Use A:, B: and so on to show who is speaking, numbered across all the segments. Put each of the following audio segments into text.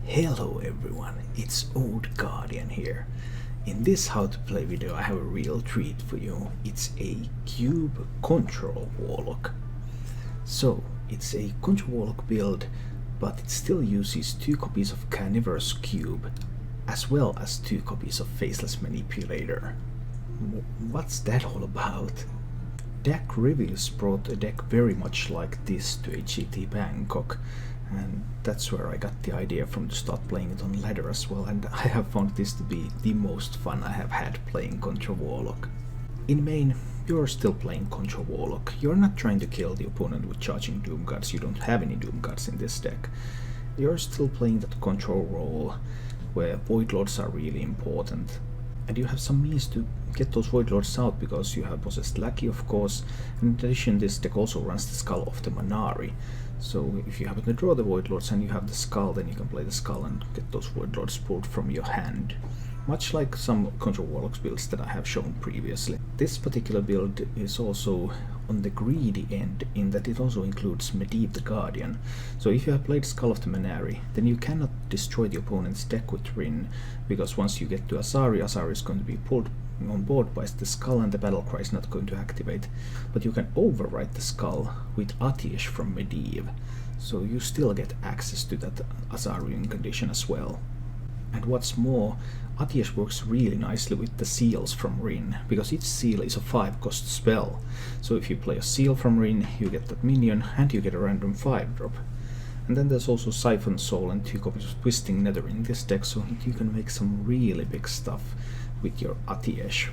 A: Hello everyone, it's Old Guardian here. In this how to play video I have a real treat for you. It's a Cube Control Warlock. So, it's a Control Warlock build, but it still uses 2 copies of Carnivorous Cube, as well as 2 copies of Faceless Manipulator. What's that all about? Deck reviews brought a deck very much like this to HCT Bangkok, and that's where I got the idea from to start playing it on ladder as well, and I have found this to be the most fun I have had playing Control Warlock. In main, you're still playing Control Warlock. You're not trying to kill the opponent with charging Doom Guards, you don't have any Doom Guards in this deck. You're still playing that control role where Void Lords are really important. And you have some means to get those Void Lords out because you have Possessed Lackey, of course. In addition, this deck also runs the Skull of the Manari. So if you happen to draw the Void Lords and you have the Skull, then you can play the Skull and get those Void Lords pulled from your hand. Much like some Control Warlocks builds that I have shown previously. This particular build is also on the greedy end in that it also includes Medivh the Guardian. So if you have played Skull of the Manari, then you cannot destroy the opponent's deck with Rin, because once you get to Azari, Azari is going to be pulled on board by the Skull and the battle cry is not going to activate. But you can overwrite the Skull with Atish from Medivh, so you still get access to that Azarian condition as well. And what's more, Atish works really nicely with the seals from Rin, because each seal is a 5-cost spell. So if you play a seal from Rin, you get that minion and you get a random 5-drop. And then there's also Siphon Soul and 2 copies of Twisting Nether in this deck, so you can make some really big stuff with your Atish.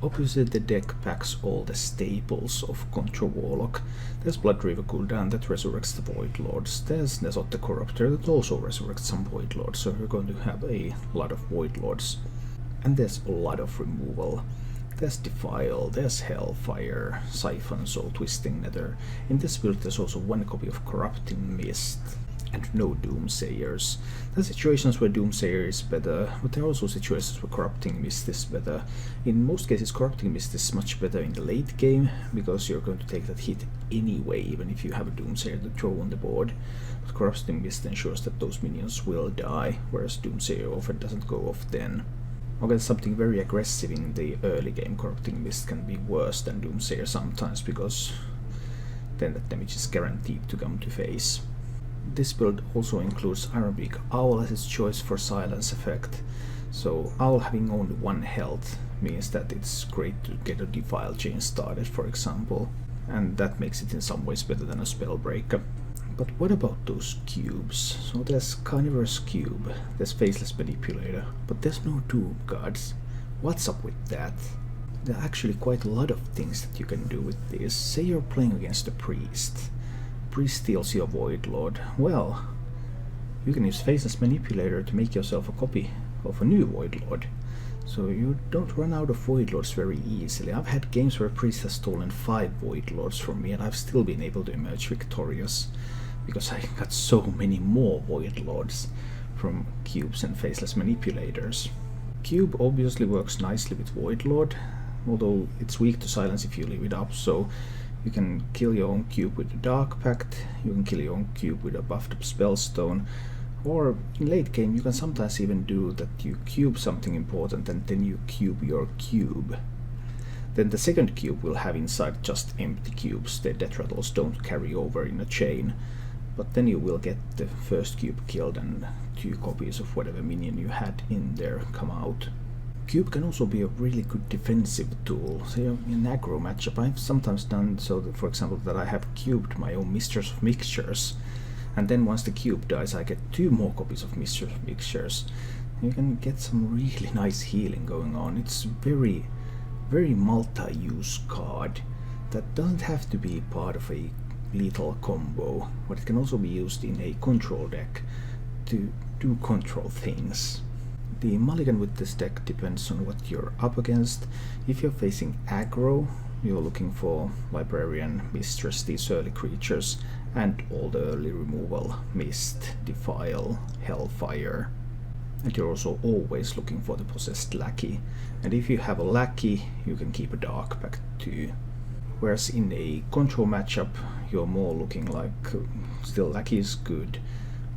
A: Obviously the deck packs all the staples of Control Warlock. There's Blood River cooldown that resurrects the Void Lords. There's Nezot the Corruptor that also resurrects some Void Lords, so you're going to have a lot of Void Lords. And there's a lot of removal. There's Defile, there's Hellfire, Siphon Soul, Twisting Nether. In this build there's also 1 copy of Corrupting Mist, and no Doomsayers. There are situations where Doomsayer is better, but there are also situations where Corrupting Mist is better. In most cases Corrupting Mist is much better in the late game, because you're going to take that hit anyway, even if you have a Doomsayer to throw on the board. But Corrupting Mist ensures that those minions will die, whereas Doomsayer often doesn't go off then. Against something very aggressive in the early game, Corrupting Mist can be worse than Doomsayer sometimes, because then that damage is guaranteed to come to face. This build also includes Ironbeak Owl as its choice for silence effect. So Owl having only 1 health means that it's great to get a Defile chain started, for example, and that makes it in some ways better than a Spellbreaker. But what about those cubes? So there's Carnivorous Cube, there's Faceless Manipulator, but there's no Doom Guards. What's up with that? There are actually quite a lot of things that you can do with this. Say you're playing against a Priest. Priest steals your Void Lord. Well, you can use Faceless Manipulator to make yourself a copy of a new Void Lord, so you don't run out of Void Lords very easily. I've had games where Priest has stolen 5 Void Lords from me and I've still been able to emerge victorious, because I got so many more Void Lords from cubes and Faceless Manipulators. Cube obviously works nicely with Void Lord, although it's weak to silence if you leave it up, so you can kill your own cube with a Dark Pact, you can kill your own cube with a buffed up Spellstone, or in late game you can sometimes even do that you cube something important and then you cube your cube. Then the second cube will have inside just empty cubes, the death rattles don't carry over in a chain, but then you will get the first cube killed and 2 copies of whatever minion you had in there come out. Cube can also be a really good defensive tool. Say in an aggro matchup, I've sometimes done so that, for example, that I have cubed my own Mistress of Mixtures, and then once the cube dies I get 2 more copies of Mistress of Mixtures. You can get some really nice healing going on. It's very multi-use card that doesn't have to be part of a lethal combo, but it can also be used in a control deck to do control things. The mulligan with this deck depends on what you're up against. If you're facing aggro, you're looking for Librarian, Mistress, these early creatures, and all the early removal, Mist, Defile, Hellfire. And you're also always looking for the Possessed Lackey. And if you have a Lackey, you can keep a Dark Pact too. Whereas in a control matchup, you're more looking like, still Lackey is good,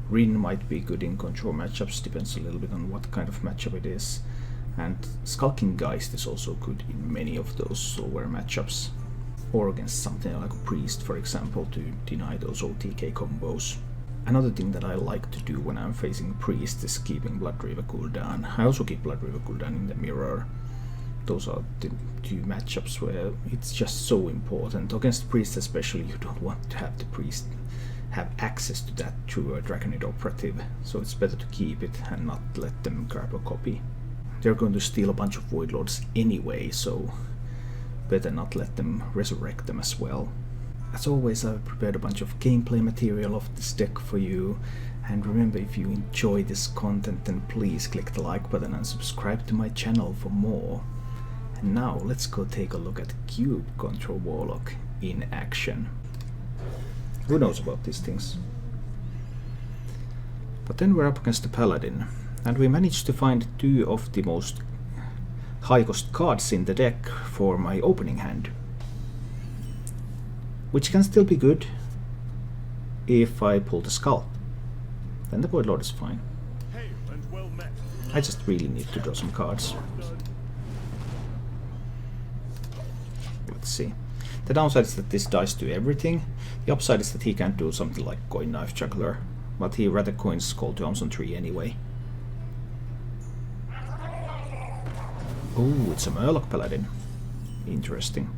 A: Rin might be good in control matchups, depends a little bit on what kind of matchup it is. And Skulking Geist is also good in many of those slower matchups. Or against something like a Priest, for example, to deny those OTK combos. Another thing that I like to do when I'm facing Priest is keeping Blood River cooldown. I also keep Blood River cooldown in the mirror. Those are the two matchups where it's just so important. Against Priest especially, you don't want to have the Priest have access to that through a Dragonid Operative, so it's better to keep it and not let them grab a copy. They're going to steal a bunch of Void Lords anyway, so better not let them resurrect them as well. As always, I've prepared a bunch of gameplay material of this deck for you, and remember, if you enjoy this content, then please click the like button and subscribe to my channel for more. And now let's go take a look at Cube Control Warlock in action. Who knows about these things? But then we're up against the Paladin, and we managed to find two of the most high-cost cards in the deck for my opening hand. Which can still be good if I pull the Skull. Then the Void Lord is fine. I just really need to draw some cards. Let's see. The downside is that this dies to everything. The upside is that he can't do something like Coin Knife Juggler, but he rather coins Call to Arms on 3 anyway. Oh, it's a Murloc Paladin. Interesting.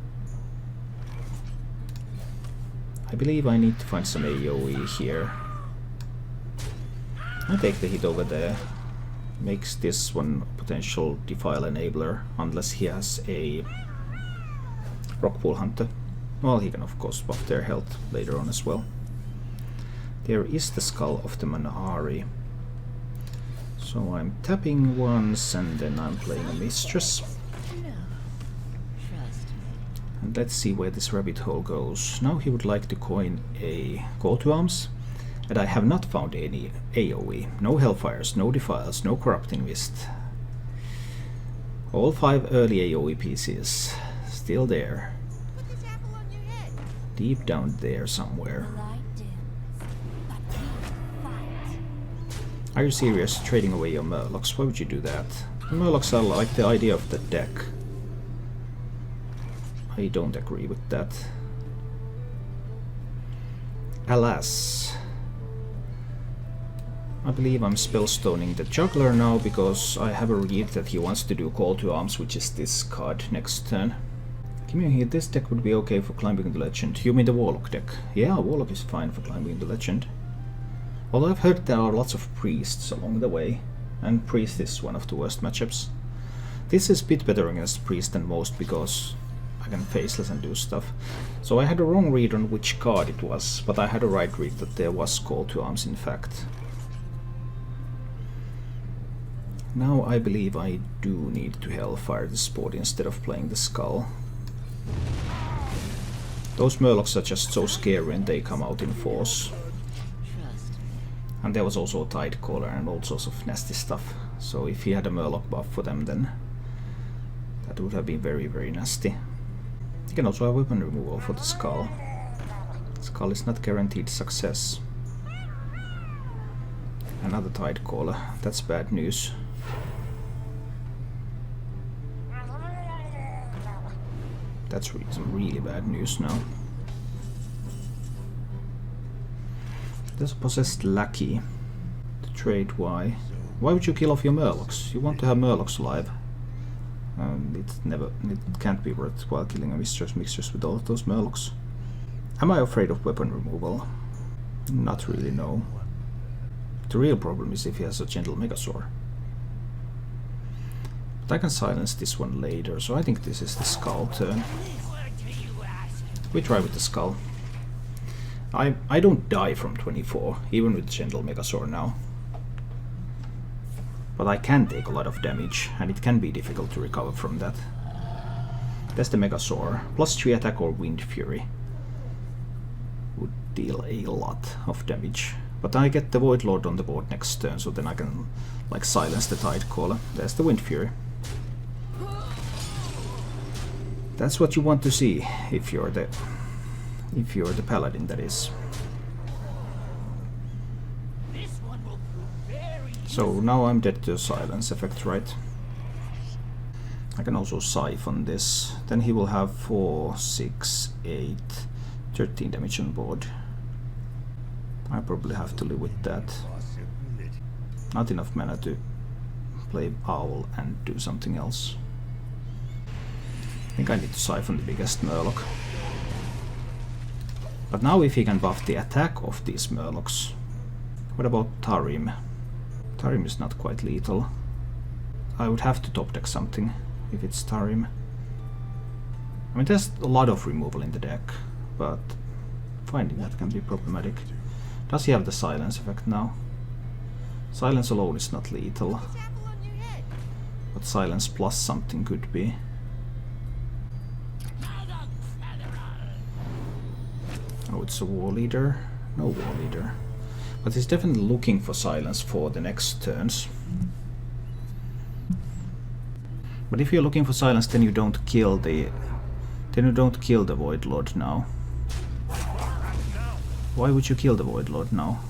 A: I believe I need to find some AoE here. I take the hit over there. Makes this one a potential Defile Enabler, unless he has a Rockpool Hunter. Well, he can of course buff their health later on as well. There is the Skull of the Manahari. So I'm tapping once and then I'm playing a Mistress. And let's see where this rabbit hole goes. Now he would like to coin a Call to Arms, and I have not found any AoE. No Hellfires, no Defiles, no Corrupting Mist. All 5 early AoE pieces still there. Deep down there somewhere. Are you serious? Trading away your Murlocs? Why would you do that? The Murlocs are like the idea of the deck. I don't agree with that. Alas. I believe I'm spellstoning the Juggler now because I have a read that he wants to do Call to Arms, which is this card next turn. Give me a hint, this deck would be okay for climbing the legend. You mean the Warlock deck? Yeah, Warlock is fine for climbing the legend. Although I've heard there are lots of Priests along the way, and Priest is one of the worst matchups. This is a bit better against Priest than most because I can Faceless and do stuff. So I had a wrong read on which card it was, but I had a right read that there was Call to Arms in fact. Now I believe I do need to Hellfire this board instead of playing the Skull. Those Murlocs are just so scary when they come out in force. And there was also a Tidecaller and all sorts of nasty stuff. So if he had a Murloc buff for them, then that would have been very, very nasty. You can also have weapon removal for the Skull. Skull is not guaranteed success. Another Tidecaller. That's bad news. That's some really bad news now. There's a Possessed Lackey. To trade why? Why would you kill off your Murlocs? You want to have Murlocs alive. It can't be worthwhile killing a Mistress with all of those Murlocs. Am I afraid of weapon removal? Not really, no. The real problem is if he has a Gentle Megasaur. But I can silence this one later, so I think this is the Skull turn. We try with the Skull. I don't die from 24, even with Gentle Megasaur now. But I can take a lot of damage, and it can be difficult to recover from that. That's the Megasaur. +3 attack or Wind Fury would deal a lot of damage. But I get the Void Lord on the board next turn, so then I can like silence the Tidecaller. There's the Wind Fury. That's what you want to see if you're the Paladin, that is. So now I'm dead to a silence effect, right? I can also siphon this. Then he will have 4, 6, 8, 13 damage on board. I probably have to live with that. Not enough mana to play Owl and do something else. I think I need to siphon the biggest Murloc. But now if he can buff the attack of these Murlocs. What about Tarim? Tarim is not quite lethal. I would have to top deck something if it's Tarim. I mean, there's a lot of removal in the deck, but finding that can be problematic. Does he have the silence effect now? Silence alone is not lethal, but silence plus something could be. Oh, it's a war leader? No war leader. But he's definitely looking for silence for the next turns. But if you're looking for silence, then you don't kill the Void Lord now. Why would you kill the Void Lord now?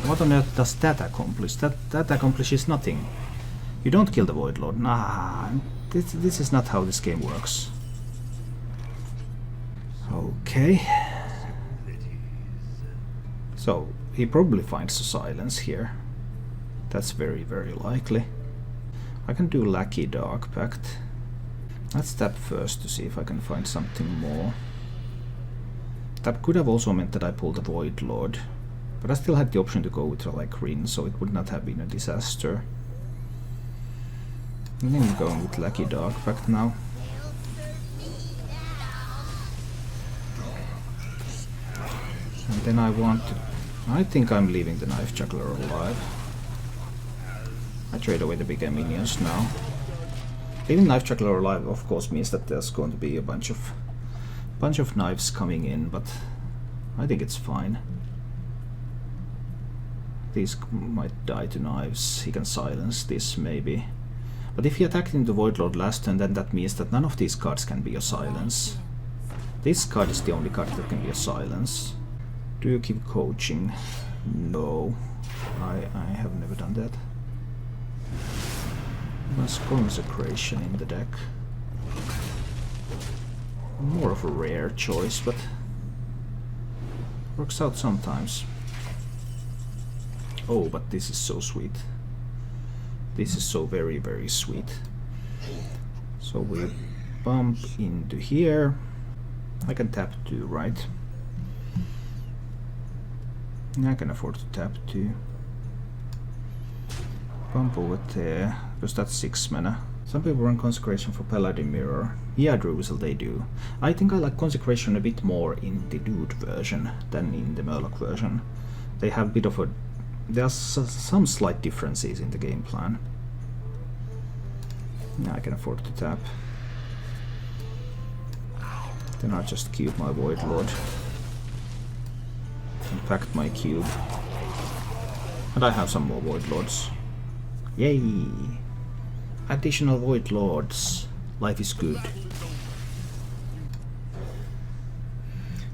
A: What on earth does that accomplish? That accomplishes nothing. You don't kill the Void Lord. Nah, this is not how this game works. Okay. So he probably finds a silence here. That's very, very likely. I can do Lackey Dark Pact. Let's tap first to see if I can find something more. That could have also meant that I pulled the Void Lord, but I still had the option to go with like Rin, so it would not have been a disaster. I think I'm going with Lackey Dark Pact now. And then I think I'm leaving the Knife Juggler alive. I trade away the bigger minions now. Leaving Knife Juggler alive, of course, means that there's going to be a bunch of knives coming in, but I think it's fine. These might die to knives. He can silence this maybe. But if he attacked into Void Lord last turn, then that means that none of these cards can be a silence. This card is the only card that can be a silence. Do you keep coaching? No. I have never done that. There's Consecration in the deck. More of a rare choice, but works out sometimes. Oh, but this is so sweet. This is so very, very sweet. So we bump into here. I can tap 2, right? I can afford to tap 2. Bump over there, because that's 6 mana. Some people run Consecration for Paladin Mirror. Yeah, Druizel, they do. I think I like Consecration a bit more in the Dude version than in the Murloc version. They have a bit of a... There's some slight differences in the game plan. Now I can afford to tap. Then I'll just cube my Void Lord. Impact my cube. And I have some more Void Lords. Yay! Additional Void Lords. Life is good.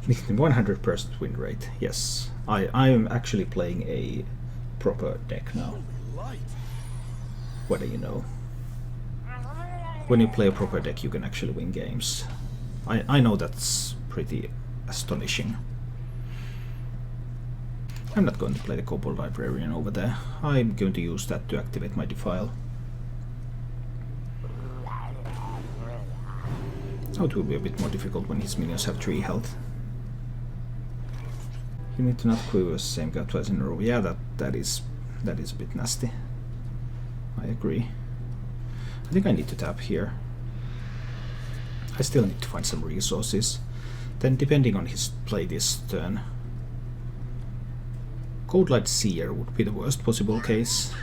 A: 100% win rate. Yes. I am actually playing a proper deck now. What do you know? When you play a proper deck, you can actually win games. I know that's pretty astonishing. I'm not going to play the Kobold Librarian over there. I'm going to use that to activate my Defile. Oh, it will be a bit more difficult when his minions have 3 health. You need to not quiver the same guy twice in a row. Yeah, that is a bit nasty. I agree. I think I need to tap here. I still need to find some resources. Then, depending on his play this turn, Coldlight Seer would be the worst possible case.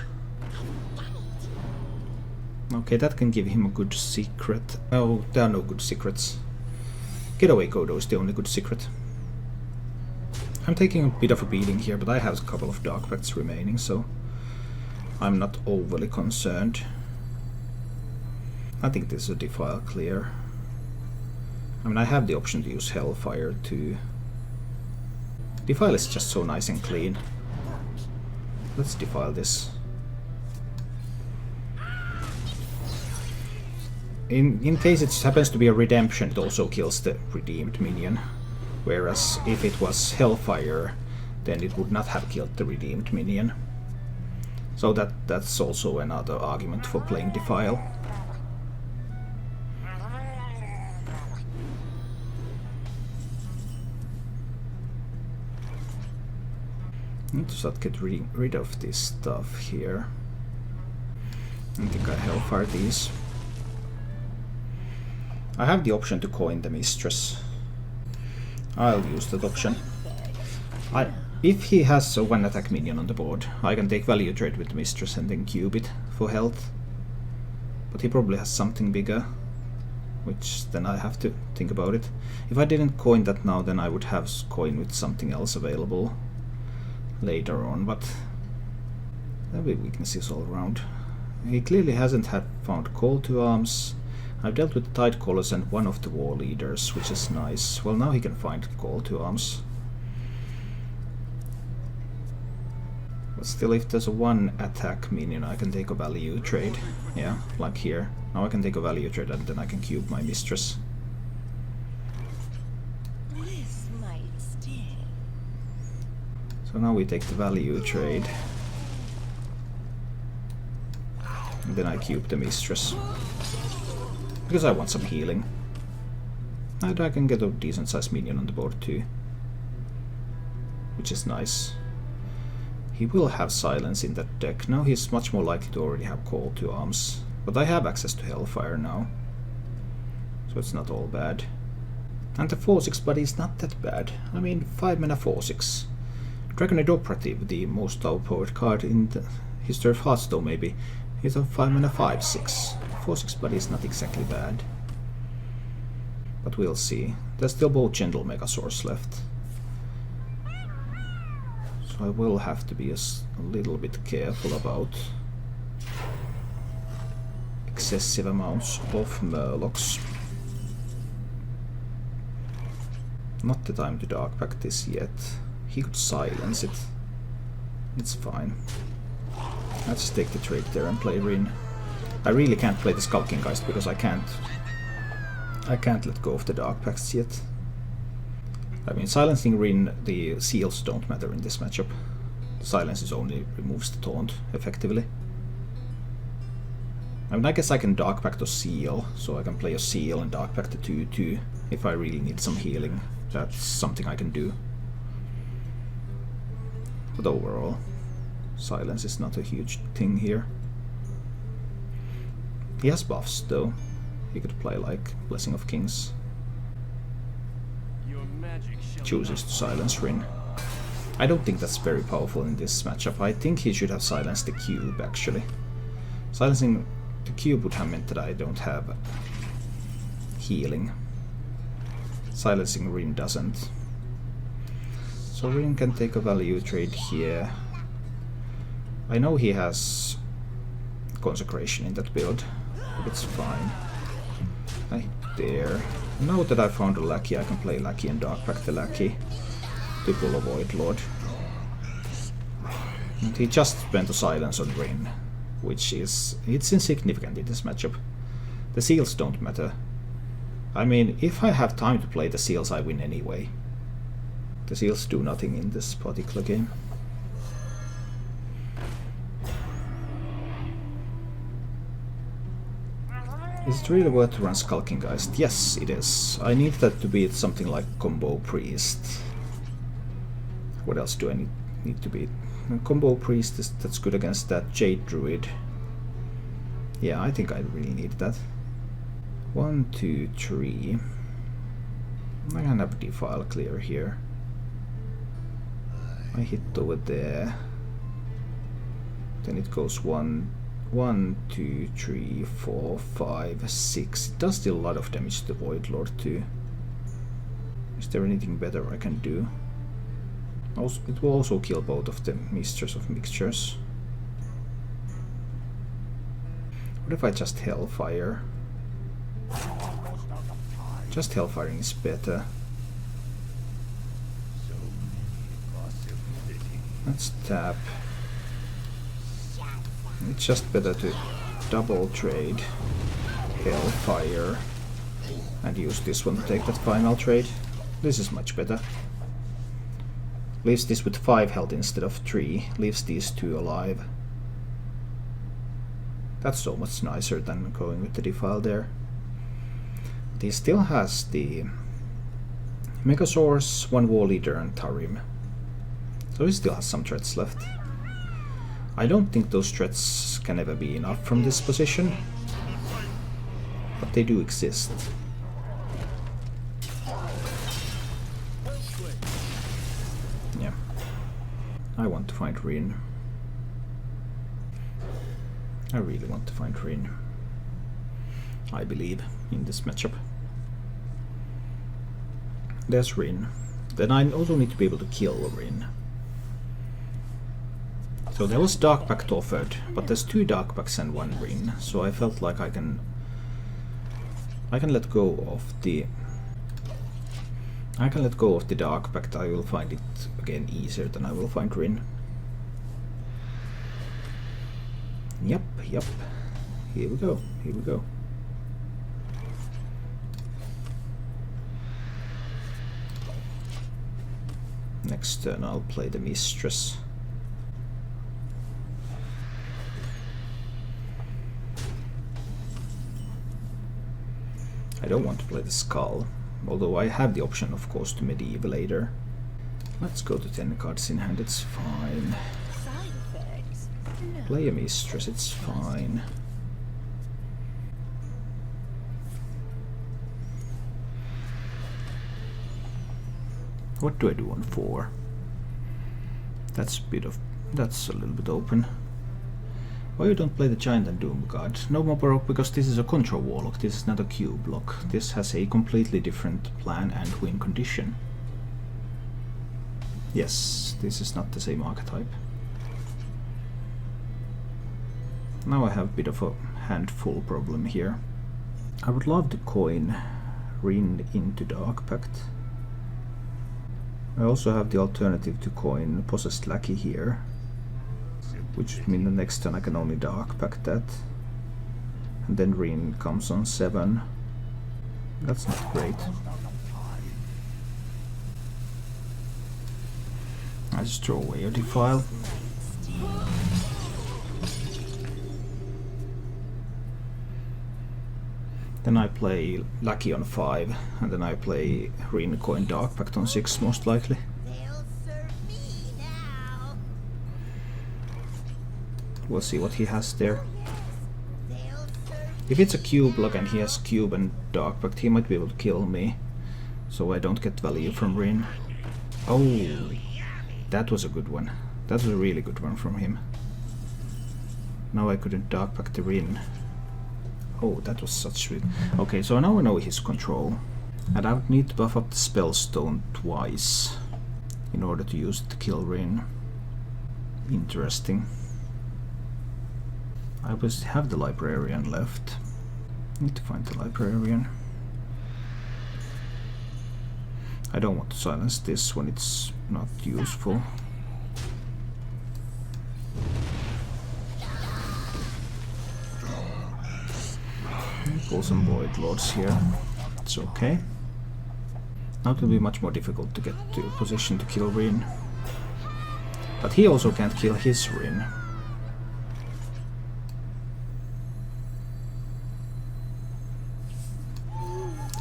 A: Okay, that can give him a good secret. Oh, there are no good secrets. Getaway Kodo is the only good secret. I'm taking a bit of a beating here, but I have a couple of Dark Pacts remaining, so I'm not overly concerned. I think this is a Defile clear. I mean, I have the option to use Hellfire too. Defile is just so nice and clean. Let's defile this. In case it happens to be a redemption, it also kills the redeemed minion. Whereas if it was Hellfire, then it would not have killed the redeemed minion. So that's also another argument for playing Defile. Need to start get rid of this stuff here. I think I Hellfire these. I have the option to coin the Mistress. I'll use that option. If he has a 1 attack minion on the board, I can take value trade with the Mistress and then cube it for health. But he probably has something bigger, which then I have to think about it. If I didn't coin that now, then I would have coin with something else available later on, but there'll be weaknesses all around. He clearly hasn't found Call to Arms. I've dealt with the Tidecallers and one of the War Leaders, which is nice. Well, now he can find Call to Arms. But still, if there's a 1 attack minion, I can take a value trade. Yeah, like here. Now I can take a value trade and then I can cube my Mistress. So now we take the value trade. And then I cube the Mistress. Because I want some healing. And I can get a decent sized minion on the board too. Which is nice. He will have silence in that deck. Now he's much more likely to already have Call to Arms. But I have access to Hellfire now. So it's not all bad. And the 4/6 buddy is not that bad. I mean, 5 mana 4/6. Dragonid Operative, the most overpowered card in the history of Hearthstone maybe, is a 5 mana 5/6. 4/6 buddy is not exactly bad. But we'll see. There's still both Gentle Megasaurs left. So I will have to be a little bit careful about excessive amounts of Murlocs. Not the time to Dark Pact this yet. He could silence it. It's fine. I'll just take the trade there and play Rin. I really can't play the Skulking Geist because I can't let go of the Dark Pacts yet. I mean, silencing Rin, the seals don't matter in this matchup. Silence only removes the taunt, effectively. I mean, I guess I can Dark Pact a seal, so I can play a seal and Dark Pact a 2/2 if I really need some healing. That's something I can do. But overall, silence is not a huge thing here. He has buffs, though. He could play like Blessing of Kings. Chooses to silence Rin. I don't think that's very powerful in this matchup. I think he should have silenced the cube, actually. Silencing the cube would have meant that I don't have healing. Silencing Rin doesn't. So Rin can take a value trade here. I know he has Consecration in that build, but it's fine. I hit there. Now that I found a Lackey, I can play Lackey and Dark Pact the Lackey to pull a Void Lord. And he just spent a silence on Rin, which it's insignificant in this matchup. The seals don't matter. I mean, if I have time to play the seals, I win anyway. The seals do nothing in this particular game. Is it really worth to run Skulking Geist? Yes, it is. I need that to beat something like Combo Priest. What else do I need to beat? Combo Priest, that's good against that Jade Druid. Yeah, I think I really need that. 1, 2, 3. I can have Defile clear here. I hit over there. Then it goes 1, 2, 3, 4, 5, 6. It does deal a lot of damage to the Void Lord too. Is there anything better I can do? Also, it will also kill both of the Mistress of Mixtures. What if I just Hellfire? Just Hellfiring is better. Let's tap. It's just better to double trade Hellfire and use this one to take that final trade. This is much better. Leaves this with 5 health instead of 3. Leaves these 2 alive. That's so much nicer than going with the Defile there. But he still has the Megasaurus, 1 War Leader and Tarim. So he still has some threats left. I don't think those threats can ever be enough from this position, but they do exist. Yeah. I want to find Rin. I really want to find Rin. I believe in this matchup. There's Rin. Then I also need to be able to kill Rin. So there was Dark Pact offered, but there's 2 Dark Pacts and 1 Rin, so I felt like I can let go of the Dark Pact. I will find it again easier than I will find Rin. Yep. Here we go. Next turn I'll play the Mistress. I don't want to play the Skull, although I have the option, of course, to Medieval later. Let's go to 10 cards in hand, it's fine. Play a Mistress, it's fine. What do I do on 4? That's a little bit open. Why you don't play the Giant and Doom God? No more Baroque, because this is a Control Warlock, this is not a Cube block. This has a completely different plan and win condition. Yes, this is not the same archetype. Now I have a bit of a handful problem here. I would love to coin Rin into Dark Pact. I also have the alternative to coin Possessed Lackey here, which would mean the next turn I can only Dark Pact that. And then Rin comes on 7. That's not great. I just throw away a Defile. Then I play Lackey on 5, and then I play Rin coin Dark Pact on 6 most likely. We'll see what he has there. If it's a Cube block and he has Cube and Dark Pact, he might be able to kill me, so I don't get value from Rin. Oh, that was a good one. That was a really good one from him. Now I couldn't Dark Pact the Rin. Oh, that was such sweet. Okay, so now I know his control. And I would need to buff up the Spellstone twice in order to use it to kill Rin. Interesting. I always have the Librarian left. Need to find the Librarian. I don't want to silence this when it's not useful. Pull some Void Lords here. It's okay. Now it will be much more difficult to get to a position to kill Rin. But he also can't kill his Rin.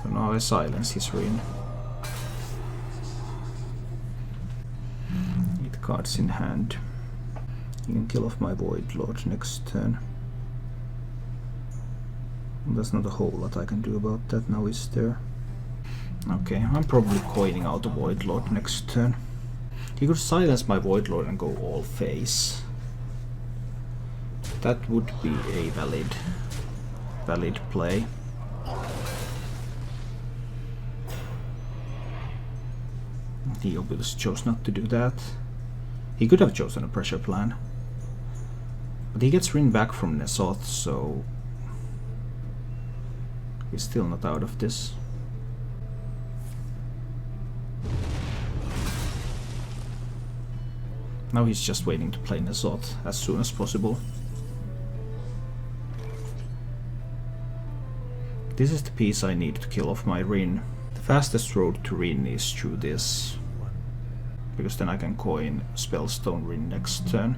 A: So now I silence his Rin. 8 cards in hand. You can kill off my Void Lord next turn. There's not a whole lot I can do about that now, is there? Okay, I'm probably coining out the Void Lord next turn. He could silence my Void Lord and go all face. That would be a valid play. He obviously chose not to do that. He could have chosen a pressure plan. But he gets Rin back from Nesoth, so he's still not out of this. Now he's just waiting to play Nesoth as soon as possible. This is the piece I need to kill off my Rin. The fastest road to Rin is through this, because then I can coin Spellstone Rin next turn.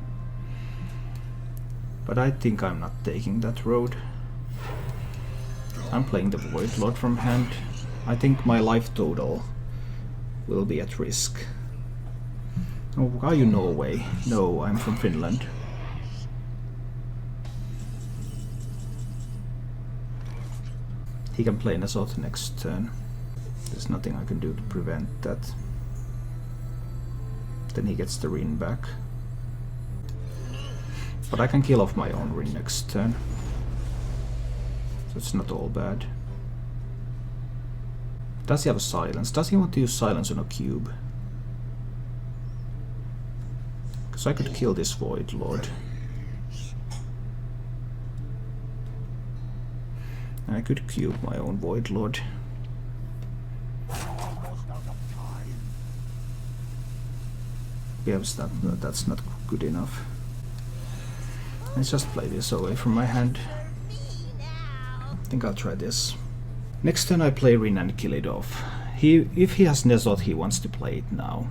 A: But I think I'm not taking that road. I'm playing the Void Lord from hand. I think my life total will be at risk. Oh, are you Norway? No, I'm from Finland. He can play Nasot next turn. There's nothing I can do to prevent that. Then he gets the Rin back. But I can kill off my own Rin next turn. So it's not all bad. Does he have a silence? Does he want to use silence on a cube? Because I could kill this Void Lord. And I could cube my own Void Lord. Yeah, that's not good enough. Let's just play this away from my hand. I think I'll try this. Next turn I play Rin and kill it off. If he has Nezot, he wants to play it now.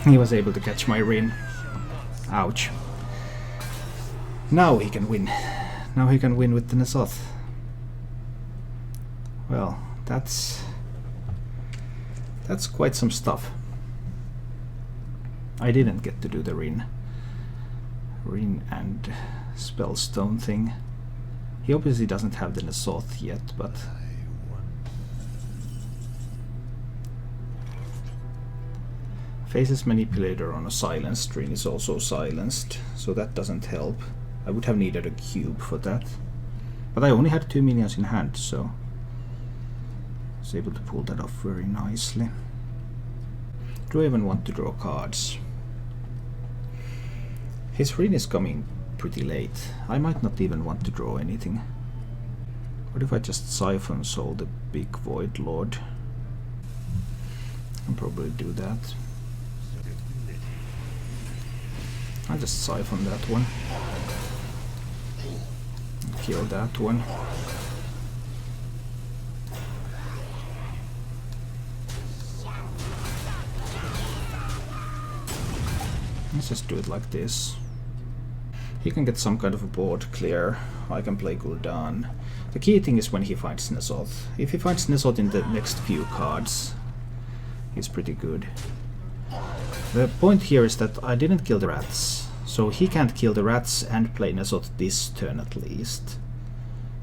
A: He was able to catch my Rin. Ouch. Now he can win. Now he can win with the Nezot. Well, that's quite some stuff. I didn't get to do the Rin and Spellstone thing. He obviously doesn't have the Nezot yet, but Faces Manipulator on a silenced Rin is also silenced, so that doesn't help. I would have needed a cube for that. But I only had 2 minions in hand, so I was able to pull that off very nicely. Do I even want to draw cards? His Rin is coming pretty late. I might not even want to draw anything. What if I just Siphon Soul the big Void Lord? I'll probably do that. I'll just Siphon that one. Kill that one. Let's just do it like this. He can get some kind of a board clear. I can play Gul'dan. The key thing is when he finds Nezot. If he finds Nezot in the next few cards, he's pretty good. The point here is that I didn't kill the rats, so he can't kill the rats and play Nezot this turn at least.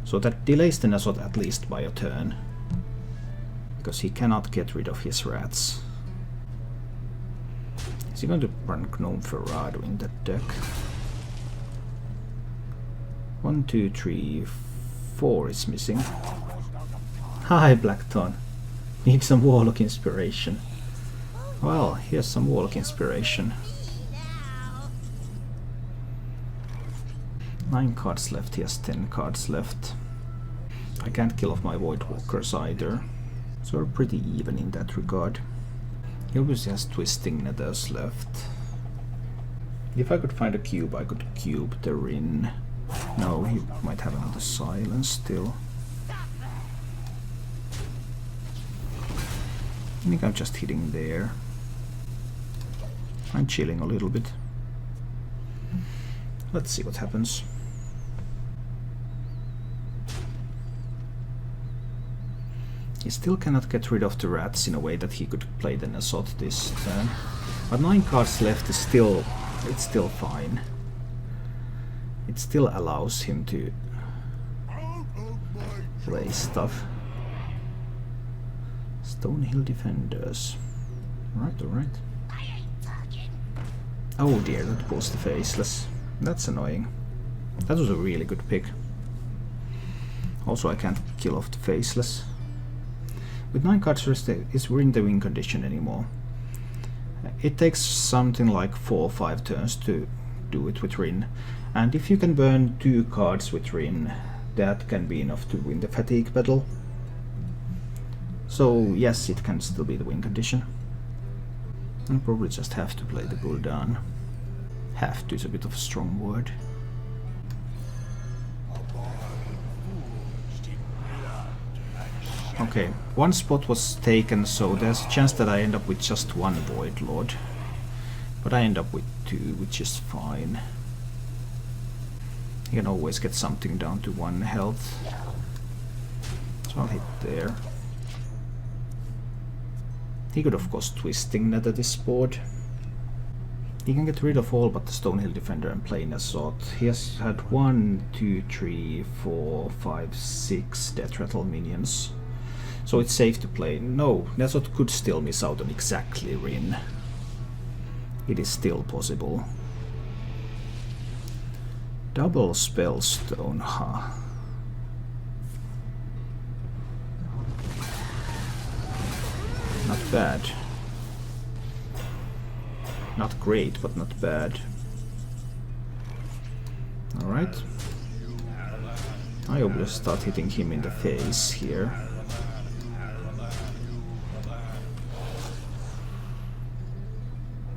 A: So that delays the Nezot at least by a turn, because he cannot get rid of his rats. Is he going to run Gnome Ferrado in that deck? 1, 2, 3, 4 is missing. Hi Blackthorn! Need some Warlock inspiration. Well, here's some Warlock inspiration. 9 cards left, he has 10 cards left. I can't kill off my Voidwalkers either, so we're pretty even in that regard. He obviously has Twisting Nethers left. If I could find a cube, I could cube the Rin. No, he might have another silence still. I think I'm just hitting there. I'm chilling a little bit. Let's see what happens. He still cannot get rid of the rats in a way that he could play the Nezot this turn. But 9 cards left is still... it's still fine. It still allows him to play stuff. Stonehill Defenders. Alright. Oh dear, that pulls the Faceless. That's annoying. That was a really good pick. Also, I can't kill off the Faceless. With 9 cards rested, we're in the win condition anymore. It takes something like 4 or 5 turns to do it with Rin. And if you can burn 2 cards with Rin, that can be enough to win the fatigue battle. So yes, it can still be the win condition. I'll probably just have to play the Gul'dan. Have to is a bit of a strong word. Okay, one spot was taken, so there's a chance that I end up with just one Void Lord. But I end up with 2, which is fine. You can always get something down to 1 health. So I'll hit there. He could of course Twisting Nether this board. He can get rid of all but the Stonehill Defender and play Nesot. He has had 1, 2, 3, 4, 5, 6 Death Rattle minions. So it's safe to play. No, Nesot could still miss out on exactly Rin. It is still possible. Double Spellstone, huh? Not bad. Not great, but not bad. Alright. I will start hitting him in the face here.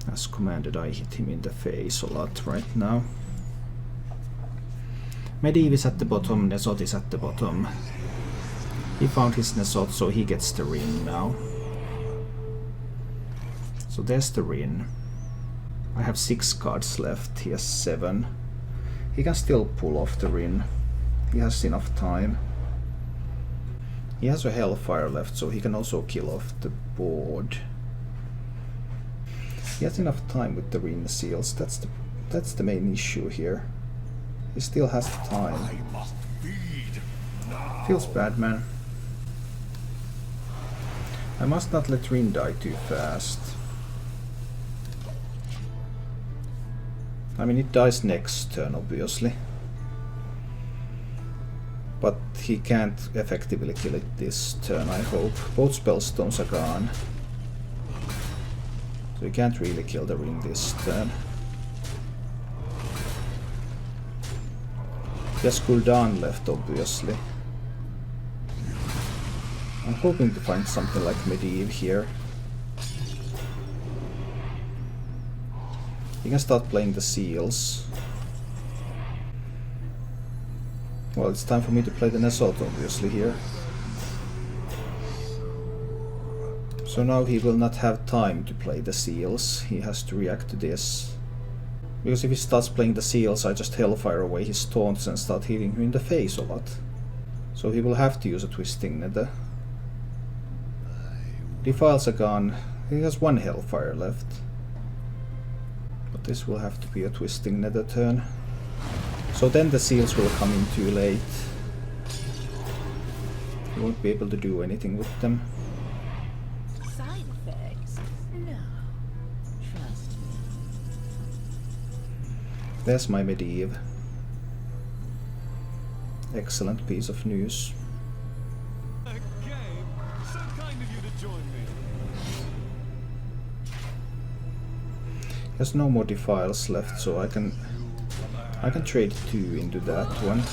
A: As commanded, I hit him in the face a lot right now. Medivh is at the bottom, Nesot is at the bottom. He found his Nesot, so he gets the Rin now. So there's the Rin. I have 6 cards left, he has 7. He can still pull off the Rin. He has enough time. He has a Hellfire left, so he can also kill off the board. He has enough time with the Rin seals, that's the main issue here. He still has the time. Feels bad, man. I must not let Rin die too fast. I mean, it dies next turn, obviously. But he can't effectively kill it this turn, I hope. Both Spellstones are gone. So he can't really kill the Rin this turn. He has Gul'dan left, obviously. I'm hoping to find something like Medivh here. He can start playing the seals. Well, it's time for me to play the Nesot, obviously, here. So now he will not have time to play the seals. He has to react to this. Because if he starts playing the seals, I just Hellfire away his taunts and start hitting him in the face a lot. So he will have to use a Twisting Nether. Defiles are gone. He has 1 Hellfire left. But this will have to be a Twisting Nether turn. So then the seals will come in too late. He won't be able to do anything with them.
B: Side effects? No. Trust me.
A: There's my Medivh. Excellent piece of news.
C: A game? So kind of you to join me.
A: There's no more Defiles left, so I can trade 2 into that one.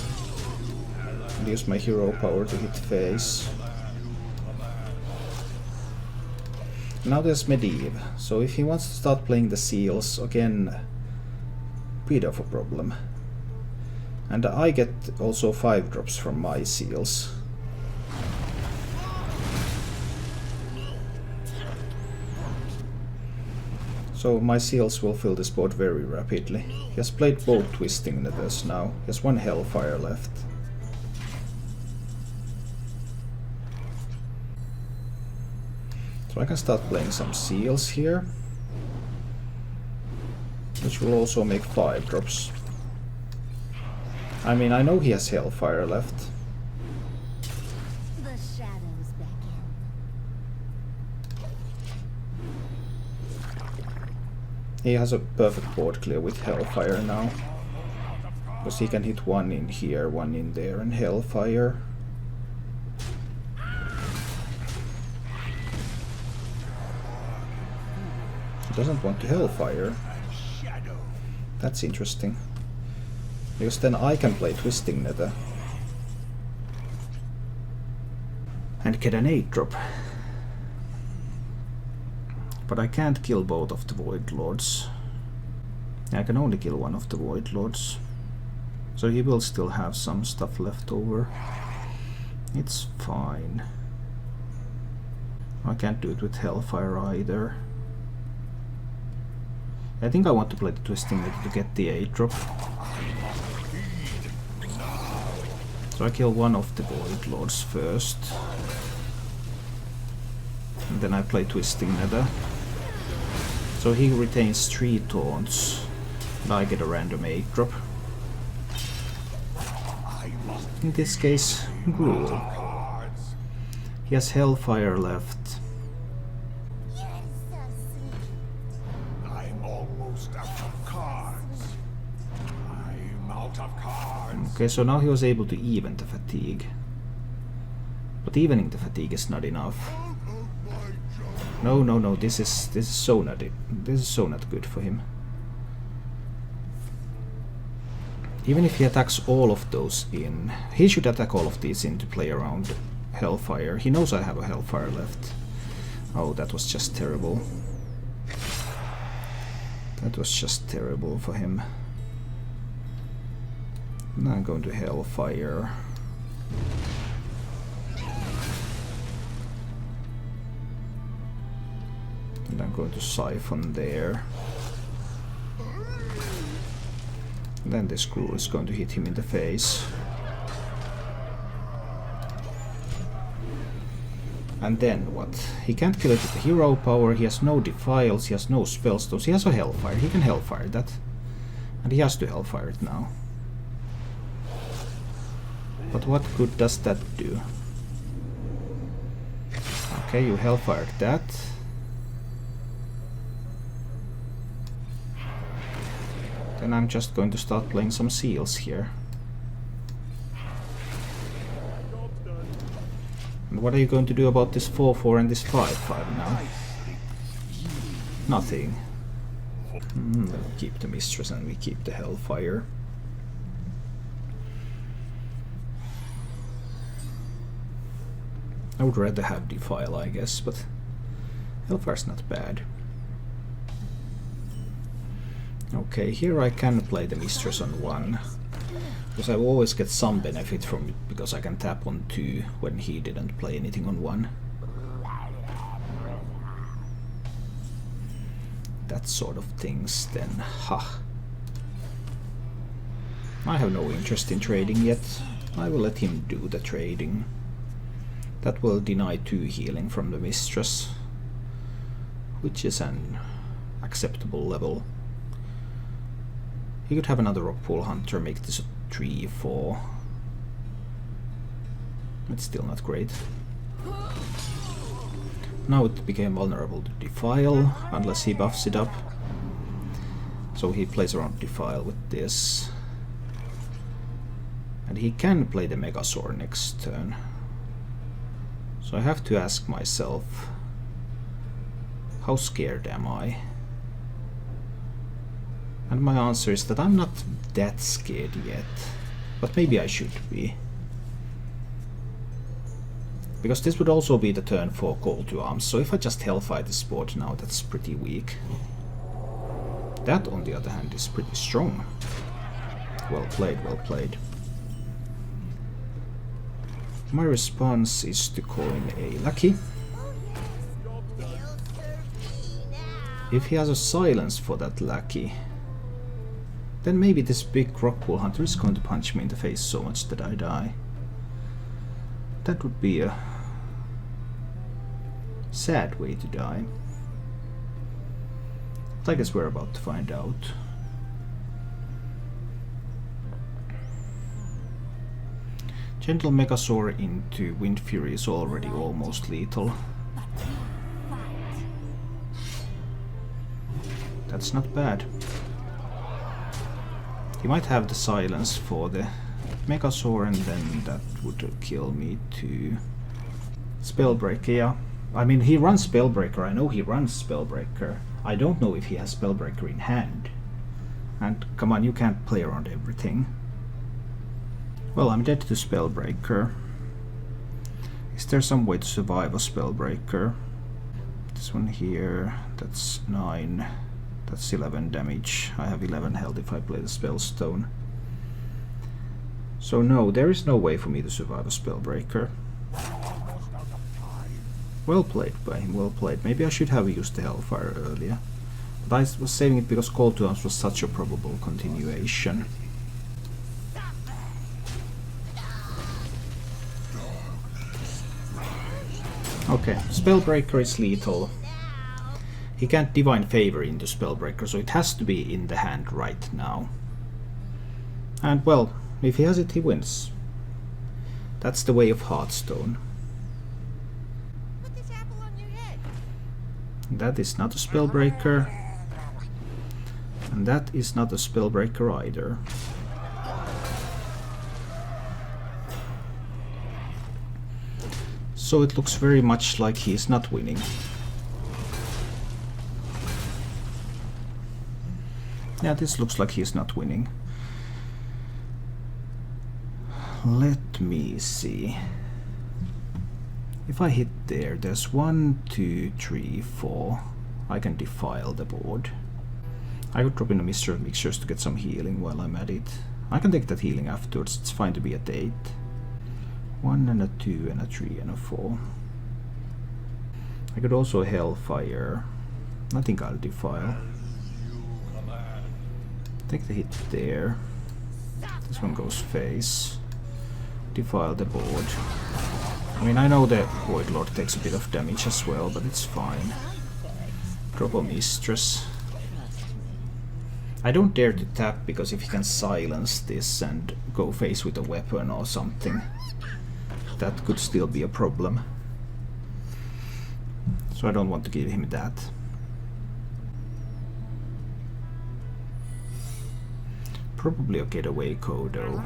A: And use my hero power to hit face. Now there's Medivh, so if he wants to start playing the seals, again, bit of a problem. And I get also 5 drops from my seals. So my seals will fill this board very rapidly. He has played both Twisting Nethers now. He has 1 Hellfire left. So I can start playing some seals here. Which will also make 5 drops. I mean, I know he has Hellfire left.
B: The shadows beckon.
A: He has a perfect board clear with Hellfire now. Because he can hit 1 in here, 1 in there, and Hellfire. He doesn't want to Hellfire. That's interesting. Because then I can play Twisting Nether. And get an 8 drop. But I can't kill both of the Void Lords. I can only kill one of the Void Lords. So he will still have some stuff left over. It's fine. I can't do it with Hellfire either. I think I want to play the Twisting Metal to get the 8-drop. So I kill one of the Void Lords first. And then I play Twisting Nether. So he retains 3 taunts. And I get a random 8-drop. In this case, Gruul. He has Hellfire left.
B: You're so sweet.
D: I'm almost out of cards. I'm out of cards.
A: Okay, so now he was able to even the fatigue. But evening the fatigue is not enough. No, this is so not good for him. Even if he attacks all of those in, he should attack all of these in to play around Hellfire. He knows I have a Hellfire left. Oh, that was just terrible. That was just terrible for him. Now I'm going to Hellfire. And I'm going to Siphon there. And then this Gruul is going to hit him in the face. And then what? He can't kill it with the hero power, he has no defiles, he has no spellstones, he has a Hellfire, he can Hellfire that. And he has to Hellfire it now. But what good does that do? Okay, you Hellfired that. Then I'm just going to start playing some seals here. And what are you going to do about this 4-4 and this 5-5 now? Nothing. We'll keep the Mistress and we keep the Hellfire. I would rather have Defile, I guess, but Hellfire's not bad. Okay, here I can play the Mistress on 1, because I will always get some benefit from it, because I can tap on 2 when he didn't play anything on 1. That sort of things then, ha. I have no interest in trading yet. I will let him do the trading. That will deny 2 healing from the Mistress, which is an acceptable level. He could have another Rockpool Hunter, make this a 3-4. It's still not great. Now it became vulnerable to Defile, unless he buffs it up. So he plays around Defile with this. And he can play the Megasaur next turn. So I have to ask myself, how scared am I? And my answer is that I'm not that scared yet, but maybe I should be. Because this would also be the turn for Call to Arms, so if I just Hellfire this board now, that's pretty weak. That, on the other hand, is pretty strong. Well played, well played. My response is to call in a Lucky. If he has a silence for that Lucky, then maybe this big Rockpool Hunter is going to punch me in the face so much that I die. That would be a sad way to die. But I guess we're about to find out. Gentle Megasaur into Wind Fury is already almost lethal. That's not bad. He might have the silence for the Megasaur, and then that would kill me too. Spellbreaker, yeah. I mean, he runs Spellbreaker, I know he runs Spellbreaker. I don't know if he has Spellbreaker in hand. And come on, you can't play around everything. Well, I'm dead to Spellbreaker. Is there some way to survive a Spellbreaker? This one here, that's 9. That's 11 damage. I have 11 health if I play the Spellstone. So no, there is no way for me to survive a Spellbreaker. Well played by him, well played. Maybe I should have used the Hellfire earlier. But I was saving it because Call to Arms was such a probable continuation. Okay, Spellbreaker is lethal. He can't Divine Favor into Spellbreaker, so it has to be in the hand right now. And well, if he has it, he wins. That's the way of Hearthstone.
B: Put this apple on your head.
A: That is not a Spellbreaker. And that is not a Spellbreaker either. So it looks very much like he is not winning. Yeah, this looks like he is not winning. Let me see. If I hit there, there's 1, 2, 3, 4. I can defile the board. I could drop in a Mixture of Mixtures to get some healing while I'm at it. I can take that healing afterwards, it's fine to be at 8. 1 and a 2 and a 3 and a 4. I could also Hellfire. I think I'll defile. Take the hit there. This one goes face. Defile the board. I mean, I know the Void Lord takes a bit of damage as well, but it's fine. Drop a Mistress. I don't dare to tap because if he can silence this and go face with a weapon or something, that could still be a problem. So I don't want to give him that. Probably a getaway Kodo.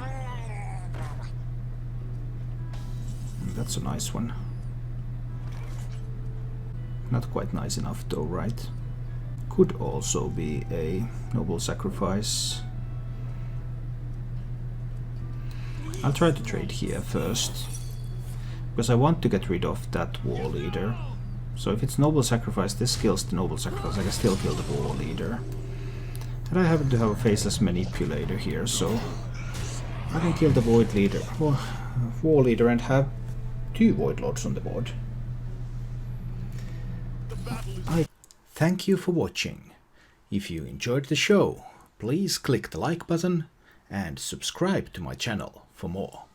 A: That's a nice one. Not quite nice enough though, right? Could also be a Noble Sacrifice. I'll try to trade here first, because I want to get rid of that War Leader. So if it's Noble Sacrifice, this kills the Noble Sacrifice, I can still kill the War Leader. And I happen to have a Faceless Manipulator here, so I can kill the Void Leader, War Leader, and have 2 Void Lords on the board. Thank you for watching. If you enjoyed the show, please click the like button and subscribe to my channel for more.